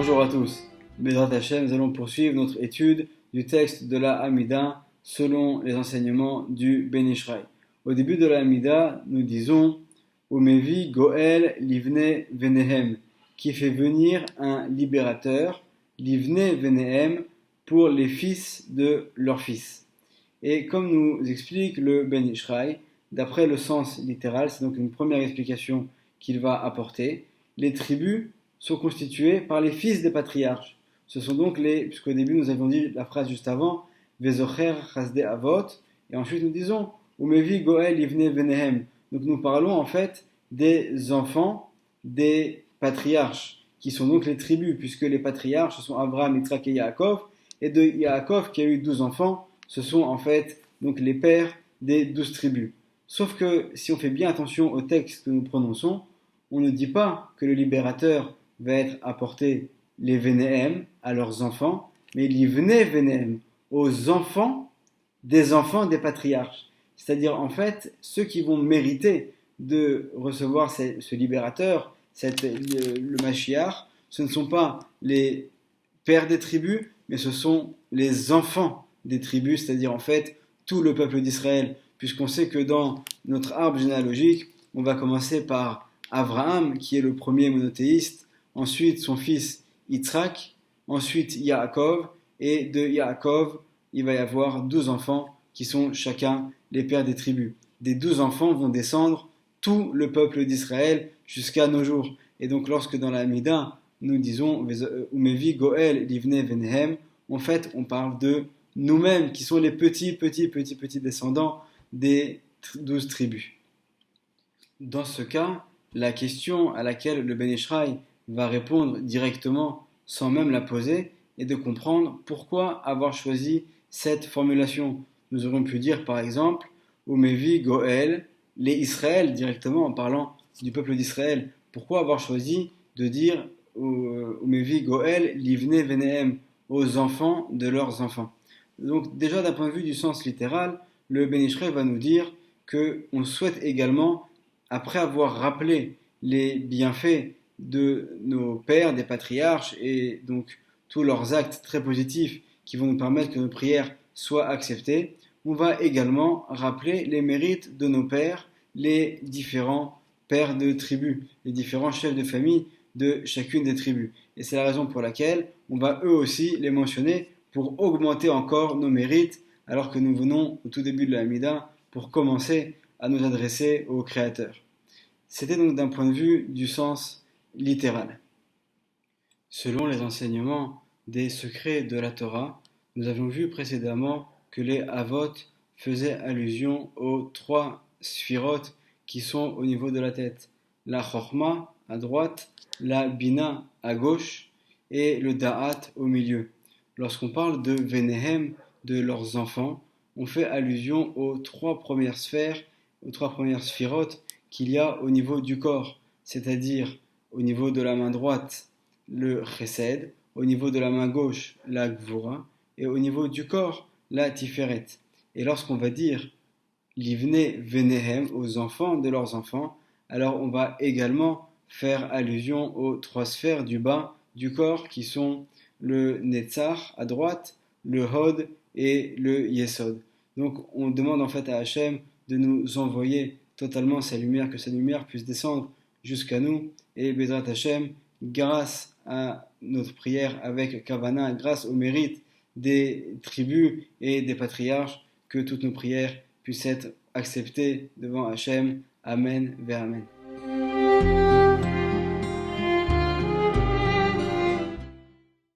Bonjour à tous. Bezrat Hashem, nous allons poursuivre notre étude du texte de la Hamida selon les enseignements du Ben Ish Chai. Au début de la Hamida, nous disons Umevi Goel Livne Venehem, qui fait venir un libérateur, Livne Venehem, pour les fils de leurs fils. Et comme nous explique le Ben Ish Chai, d'après le sens littéral, c'est donc une première explication qu'il va apporter, les tribus sont constituées par les fils des patriarches. Ce sont donc puisqu'au début nous avions dit la phrase juste avant, Vezocher Chasde Avot, et ensuite nous disons, Umevi Goel Ivne Venehem. Donc nous parlons en fait des enfants des patriarches, qui sont donc les tribus, puisque les patriarches ce sont Abraham, Yitzhak et Yaakov, et de Yaakov qui a eu 12 enfants, ce sont en fait donc les pères des 12 tribus. Sauf que si on fait bien attention au texte que nous prononçons, on ne dit pas que le libérateur va être apporté les Vénéhem à leurs enfants, mais l'Ivné Vénéhem aux enfants des patriarches. C'est-à-dire en fait ceux qui vont mériter de recevoir ce libérateur, le Mashiach, ce ne sont pas les pères des tribus, mais ce sont les enfants des tribus, c'est-à-dire en fait tout le peuple d'Israël, puisqu'on sait que dans notre arbre généalogique, on va commencer par Abraham, qui est le premier monothéiste, ensuite son fils Yitzhak, ensuite Yaakov, et de Yaakov, il va y avoir 12 enfants qui sont chacun les pères des tribus. Des 12 enfants vont descendre tout le peuple d'Israël jusqu'à nos jours. Et donc lorsque dans la Hamida, nous disons Umevi Goel Livne Venehem, en fait on parle de nous-mêmes qui sont les petits descendants des 12 tribus. Dans ce cas, la question à laquelle le Ben Ish Chai va répondre directement sans même la poser est de comprendre pourquoi avoir choisi cette formulation. Nous aurions pu dire par exemple Umevi Goel, les Israël directement en parlant du peuple d'Israël. Pourquoi avoir choisi de dire Umevi Goel Livne Venehem aux enfants de leurs enfants? Donc déjà d'un point de vue du sens littéral, le Ben Ish Chai va nous dire qu'on souhaite également, après avoir rappelé les bienfaits de nos pères, des patriarches, et donc tous leurs actes très positifs qui vont nous permettre que nos prières soient acceptées, on va également rappeler les mérites de nos pères, les différents pères de tribus, les différents chefs de famille de chacune des tribus. Et c'est la raison pour laquelle on va eux aussi les mentionner pour augmenter encore nos mérites, alors que nous venons au tout début de la Hamida pour commencer à nous adresser au Créateur. C'était donc d'un point de vue du sens littéral. Selon les enseignements des secrets de la Torah, nous avions vu précédemment que les Avot faisaient allusion aux 3 sphirotes qui sont au niveau de la tête. La Chorma à droite, la Bina à gauche et le Da'at au milieu. Lorsqu'on parle de Venehem, de leurs enfants, on fait allusion aux 3 premières sphères, aux 3 premières sphirotes qu'il y a au niveau du corps, c'est-à-dire au niveau de la main droite, le Chesed, au niveau de la main gauche, la Gvura, et au niveau du corps, la Tiferet. Et lorsqu'on va dire Livne Venehem aux enfants de leurs enfants, alors on va également faire allusion aux 3 sphères du bas du corps qui sont le Netzach à droite, le Hod et le Yesod. Donc on demande en fait à Hachem de nous envoyer totalement sa lumière, que sa lumière puisse descendre jusqu'à nous, et Bezrat Hachem, grâce à notre prière avec Kavana, grâce au mérite des tribus et des patriarches, que toutes nos prières puissent être acceptées devant Hachem. Amen, vers Amen.